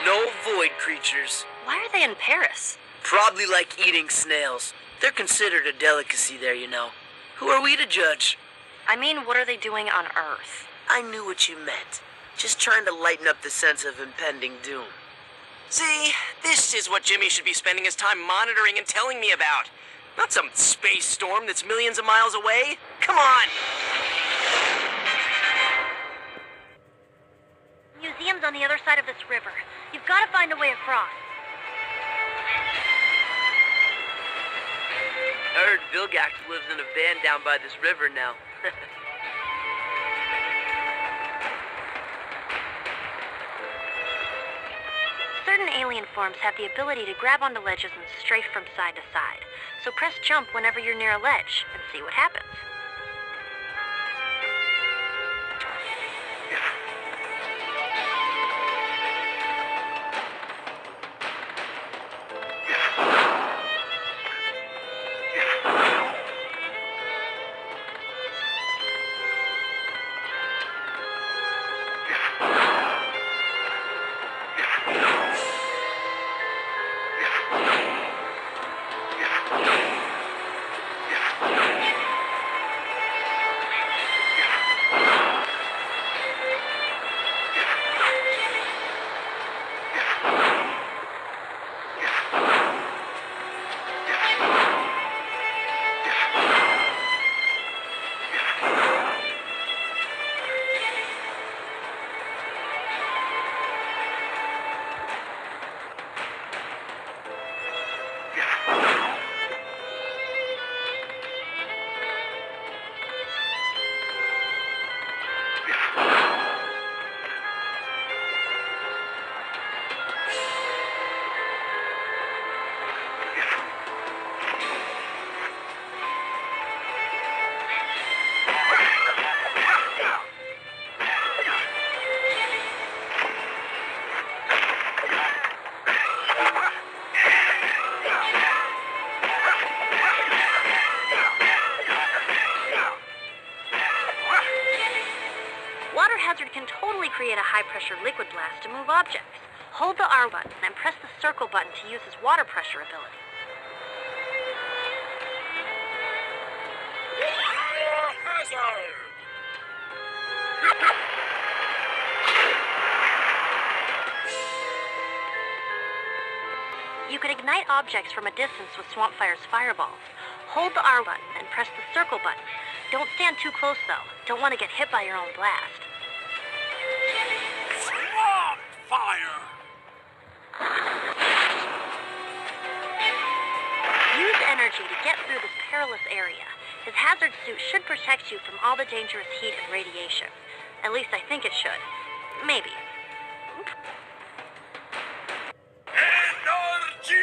No void creatures. Why are they in Paris? Probably like eating snails. They're considered a delicacy there, you know. Who are we to judge? I mean, what are they doing on Earth? I knew what you meant. Just trying to lighten up the sense of impending doom. See, this is what Jimmy should be spending his time monitoring and telling me about. Not some space storm that's millions of miles away. Come on! Museum's on the other side of this river. You've got to find a way across. I heard Vilgax lives in a van down by this river now. Certain alien forms have the ability to grab onto ledges and strafe from side to side. So press jump whenever you're near a ledge and see what happens. Hazard can totally create a high-pressure liquid blast to move objects. Hold the R button and press the circle button to use his water pressure ability. You can ignite objects from a distance with Swampfire's fireballs. Hold the R button and press the circle button. Don't stand too close, though. Don't want to get hit by your own blast. Fire! Use energy to get through this perilous area. His hazard suit should protect you from all the dangerous heat and radiation. At least I think it should. Maybe. Energy!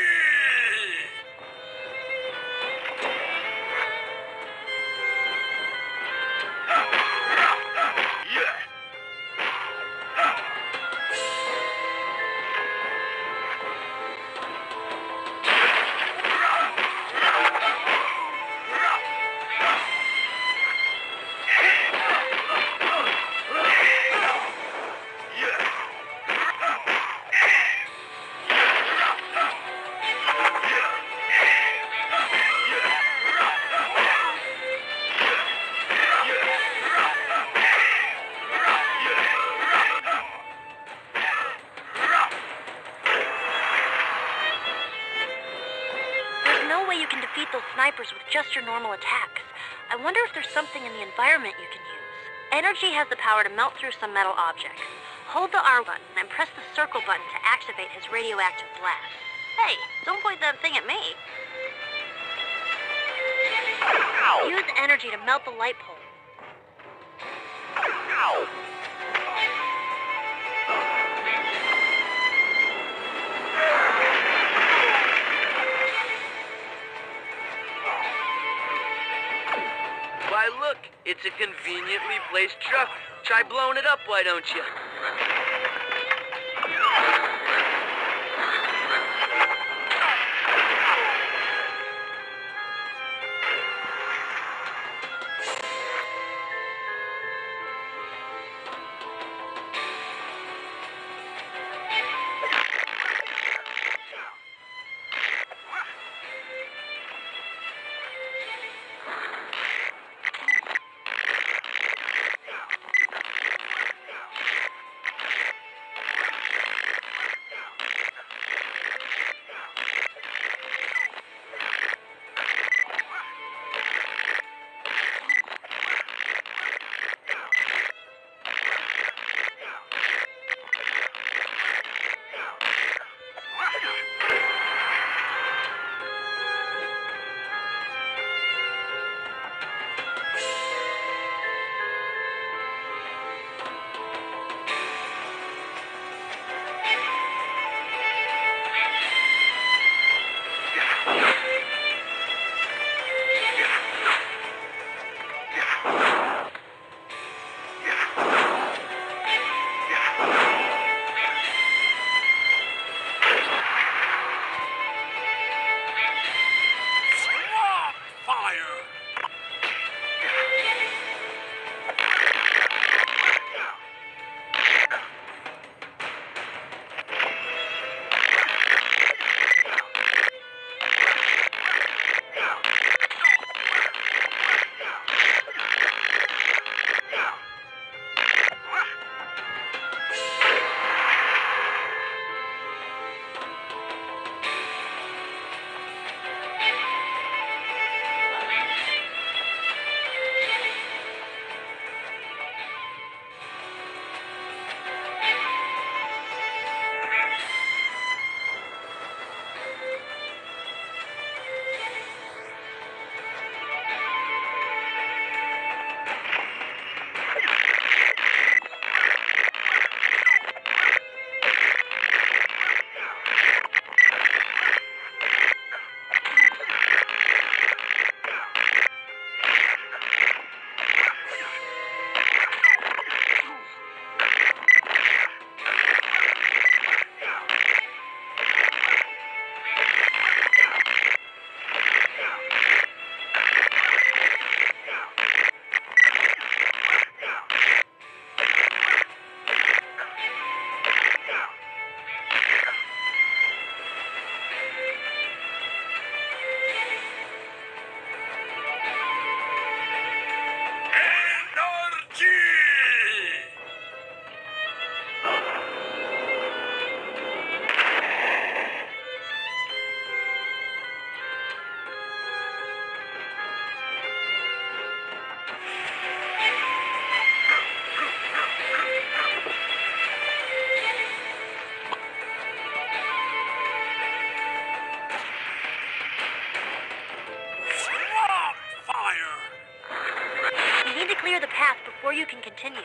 Snipers with just your normal attacks. I wonder if there's something in the environment you can use. Energy has the power to melt through some metal objects. Hold the R button and press the circle button to activate his radioactive blast. Hey, don't point that thing at me. Use energy to melt the light pole. Why, look, it's a conveniently placed truck. Try blowing it up, why don't you? path before you can continue.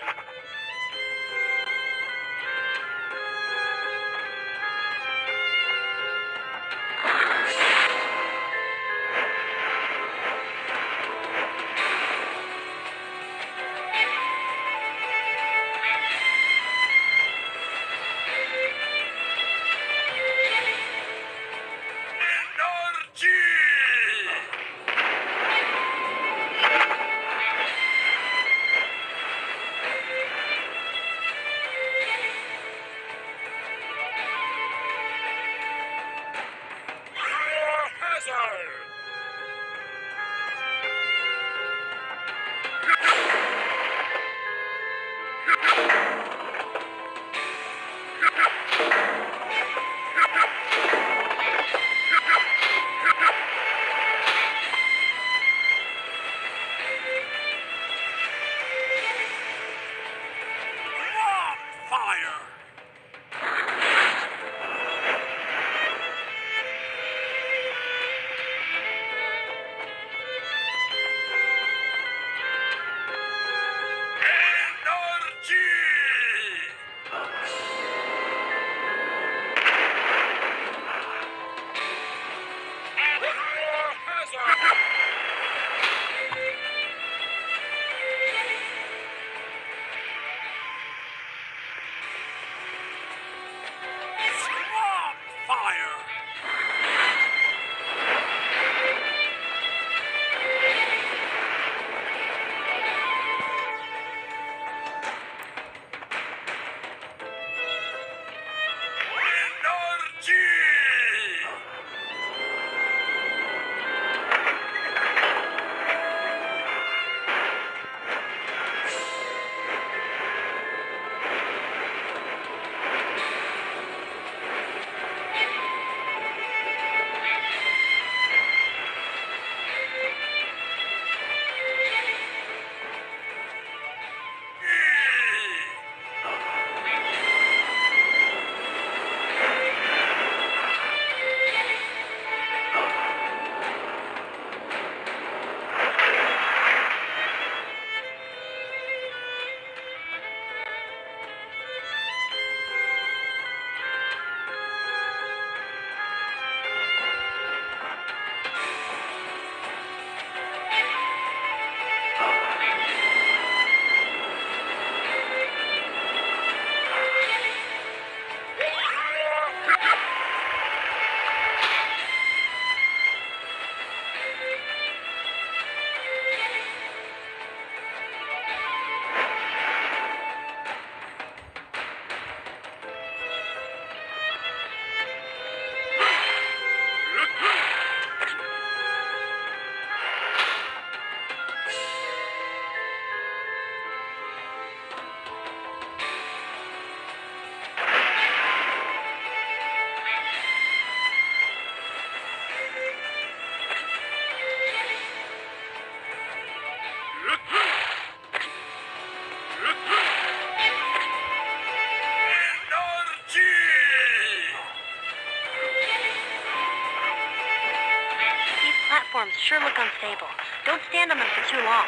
Platforms sure look unstable. Don't stand on them for too long.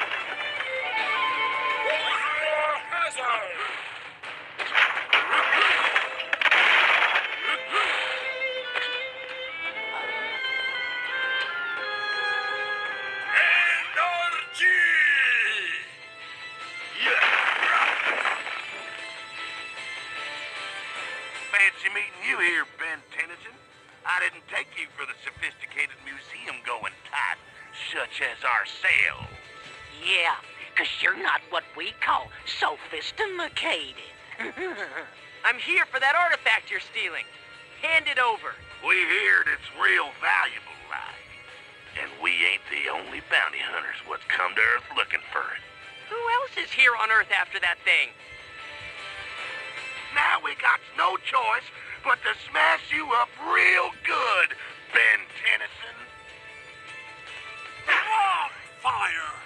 Fancy meeting you here, Ben Tennyson. I didn't take you for the sophisticated museum-going type, such as ourselves. Yeah, 'cause you're not what we call sophisticated. I'm here for that artifact you're stealing. Hand it over. We heard it's real valuable, like. And we ain't the only bounty hunters what's come to Earth looking for it. Who else is here on Earth after that thing? Now we got no choice but to smash you up real good, Ben Tennyson. On fire!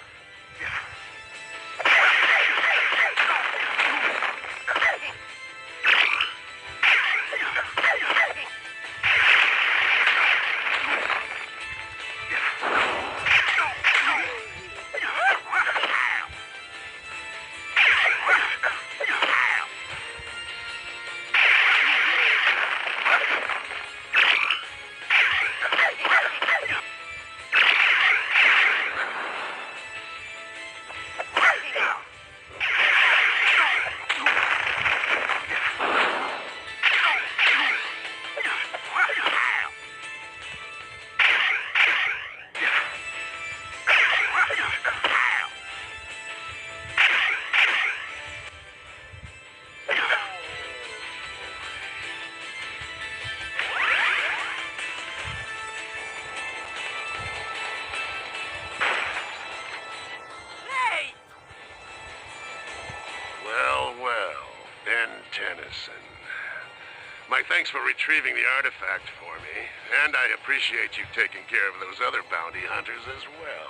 My thanks for retrieving the artifact for me, and I appreciate you taking care of those other bounty hunters as well.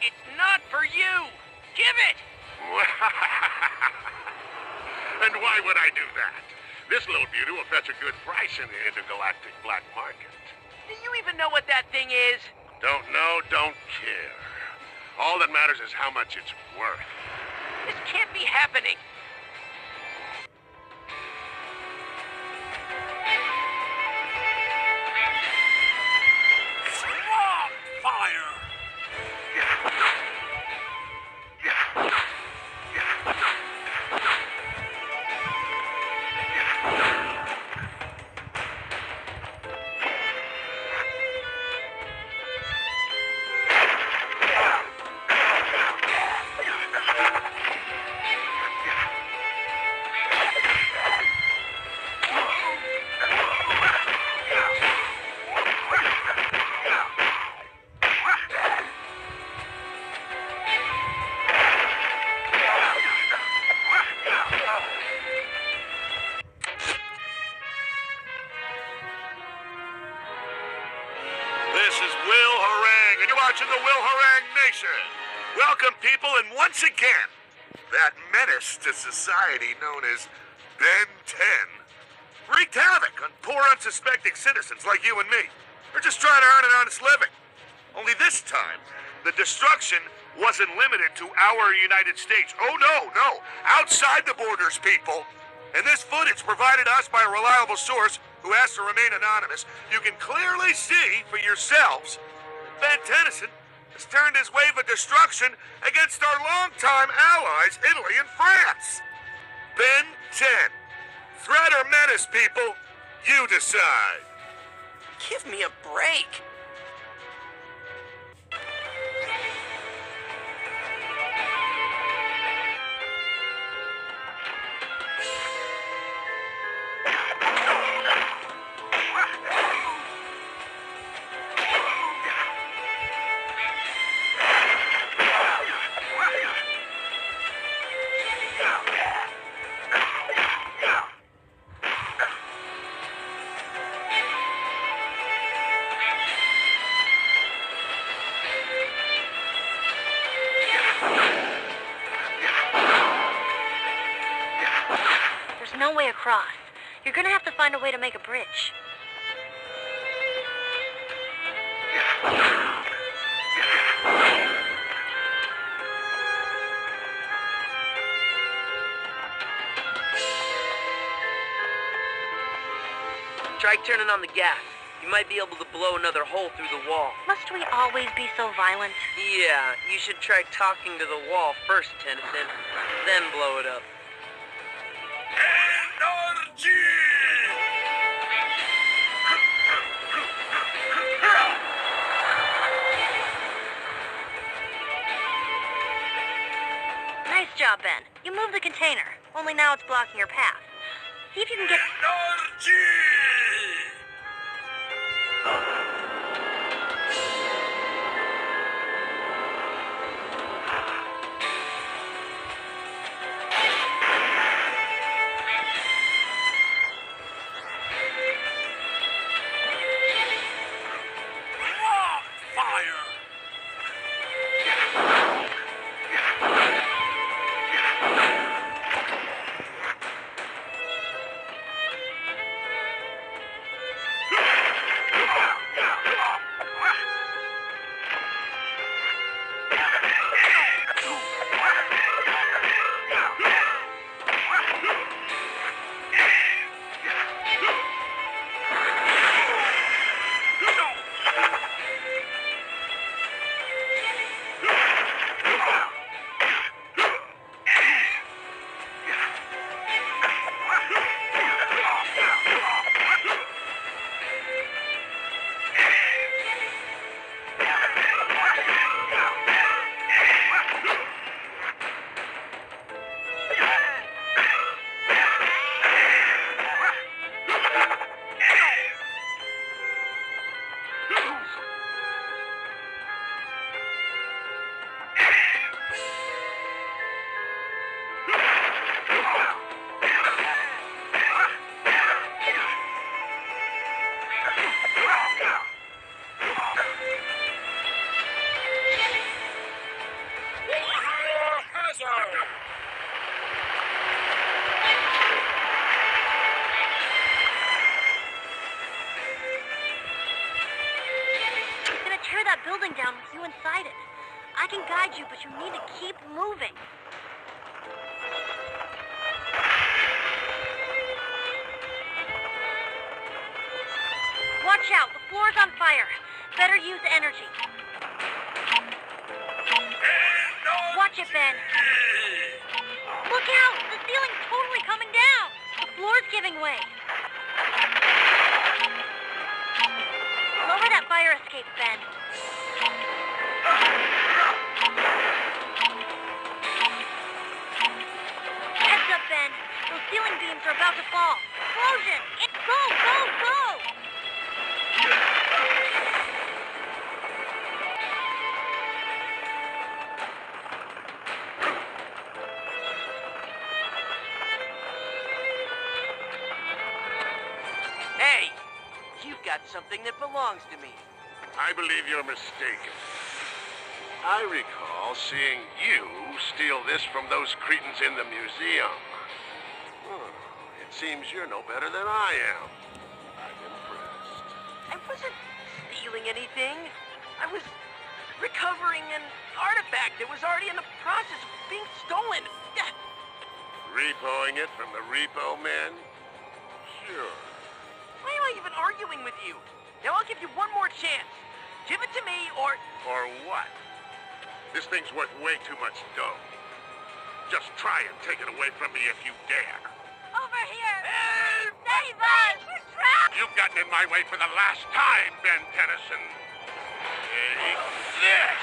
It's not for you! Give it! And why would I do that? This little beauty will fetch a good price in the intergalactic black market. Do you even know what that thing is? Don't know, don't care. All that matters is how much it's worth. This can't be happening. To the Will Harang Nation. Welcome, people, and once again, that menace to society known as Ben 10 wreaked havoc on poor, unsuspecting citizens like you and me. They're just trying to earn an honest living. Only this time, the destruction wasn't limited to our United States. Oh, no. Outside the borders, people. And this footage provided us by a reliable source who asked to remain anonymous. You can clearly see for yourselves Ben Tennyson has turned his wave of destruction against our longtime allies, Italy and France. Ben 10. Threat or menace, people? You decide. Give me a break. No way across. You're gonna have to find a way to make a bridge. Try turning on the gas. You might be able to blow another hole through the wall. Must we always be so violent? Yeah, you should try talking to the wall first, Tennyson. Then blow it up. Energy! Nice job, Ben. You moved the container. Only now it's blocking your path. See if you can get... Energy! that building down with you inside it. I can guide you, but you need to keep moving. Watch out, the floor's on fire. Better use energy. Watch it, Ben. Look out! The ceiling's totally coming down! The floor's giving way. Lower that fire escape, Ben. Heads up, Ben. Those ceiling beams are about to fall. Explosion! Go, go, go! Hey! You've got something that belongs to me. I believe you're mistaken. I recall seeing you steal this from those cretins in the museum. It seems you're no better than I am. I'm impressed. I wasn't stealing anything. I was recovering an artifact that was already in the process of being stolen. Repoing it from the repo men? Sure. Why am I even arguing with you? Now I'll give you one more chance. Give it to me or... Or what? This thing's worth way too much dough. Just try and take it away from me if you dare. Over here! Save us! We're trapped! You've gotten in my way for the last time, Ben Tennyson. Take this!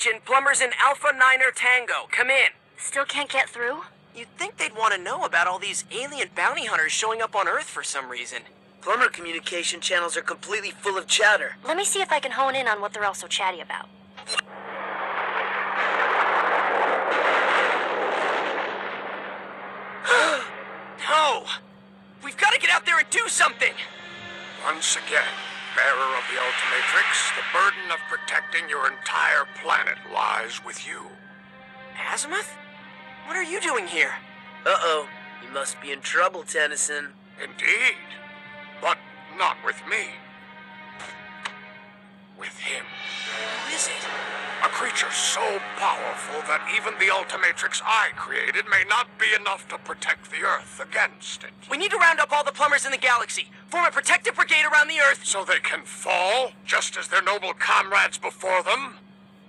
Attention, plumbers in Alpha Niner Tango, come in. Still can't get through? You'd think they'd want to know about all these alien bounty hunters showing up on Earth for some reason. Plumber communication channels are completely full of chatter. Let me see if I can hone in on what they're all so chatty about. No! We've got to get out there and do something! Once again, bearer of the Ultimatrix, the burden of protecting your entire planet lies with you. Azimuth? What are you doing here? Uh-oh. You must be in trouble, Tennyson. Indeed. But not with me. With him. Who is it? A creature so powerful that even the Ultimatrix I created may not be enough to protect the Earth against it. We need to round up all the plumbers in the galaxy, form a protective brigade around the Earth. So they can fall, just as their noble comrades before them?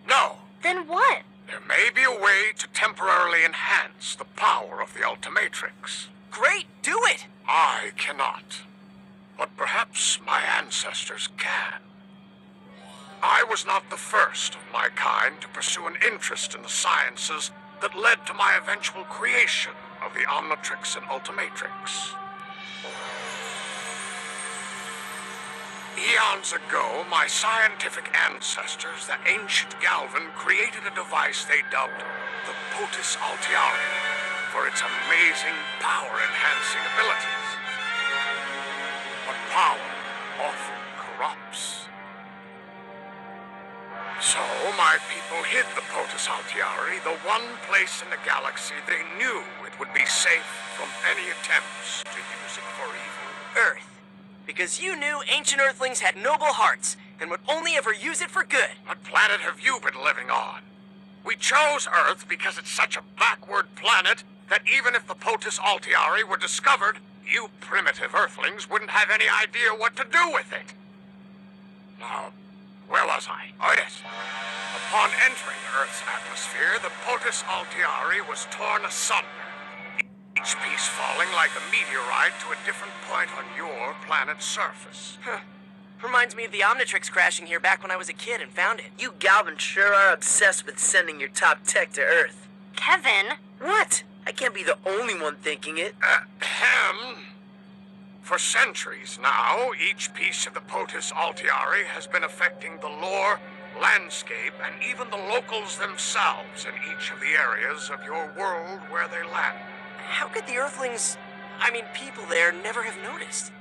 No. Then what? There may be a way to temporarily enhance the power of the Ultimatrix. Great, do it! I cannot. But perhaps my ancestors can. I was not the first of my kind to pursue an interest in the sciences that led to my eventual creation of the Omnitrix and Ultimatrix. Eons ago, my scientific ancestors, the ancient Galvan, created a device they dubbed the Potus Altiari for its amazing power-enhancing abilities. But power often corrupts. So my people hid the Potus Altiari, the one place in the galaxy they knew it would be safe from any attempts to use it for evil. Earth. Because you knew ancient Earthlings had noble hearts and would only ever use it for good. What planet have you been living on? We chose Earth because it's such a backward planet that even if the Potus Altiari were discovered, you primitive Earthlings wouldn't have any idea what to do with it. Now, where was I? Oh, yes. Upon entering Earth's atmosphere, the Potus Altiari was torn asunder, each piece falling like a meteorite to a different point on your planet's surface. Huh. Reminds me of the Omnitrix crashing here back when I was a kid and found it. You Galvin sure are obsessed with sending your top tech to Earth. Kevin? What? I can't be the only one thinking it. For centuries now, each piece of the Potus Altiari has been affecting the lore, landscape, and even the locals themselves in each of the areas of your world where they land. How could the Earthlings, people there, never have noticed?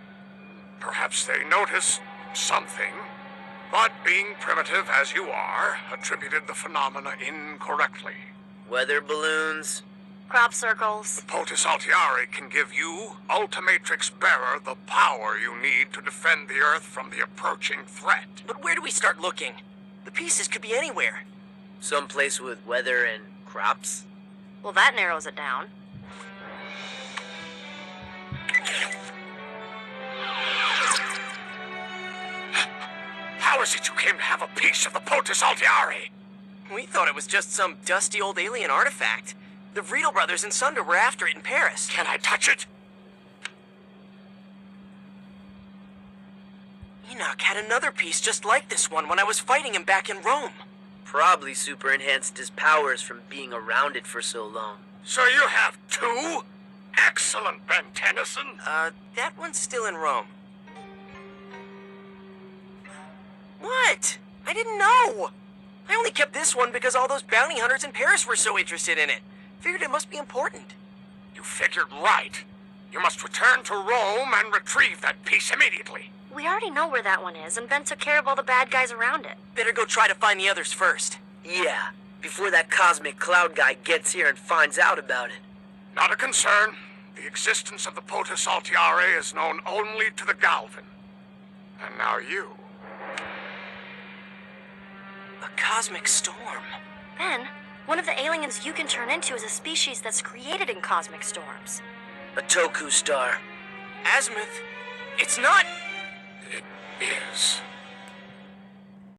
Perhaps they notice something, but being primitive as you are, attributed the phenomena incorrectly. Weather balloons. Crop circles. Potus Altiari can give you, Ultimatrix Bearer, the power you need to defend the Earth from the approaching threat. But where do we start looking? The pieces could be anywhere. Someplace with weather and crops. Well, that narrows it down. How is it you came to have a piece of the Potus Altiari? We thought it was just some dusty old alien artifact. The Riedel brothers and Sunder were after it in Paris. Can I touch it? Enoch had another piece just like this one when I was fighting him back in Rome. Probably super enhanced his powers from being around it for so long. So you have two? Excellent, Ben Tennyson. That one's still in Rome. What? I didn't know. I only kept this one because all those bounty hunters in Paris were so interested in it. Figured it must be important. You figured right. You must return to Rome and retrieve that piece immediately. We already know where that one is, and Ben took care of all the bad guys around it. Better go try to find the others first. Yeah, before that cosmic cloud guy gets here and finds out about it. Not a concern. The existence of the Potus Altiari is known only to the Galvan. And now you. A cosmic storm. Ben, one of the aliens you can turn into is a species that's created in cosmic storms. A Toku star. Azimuth, it's not... It is.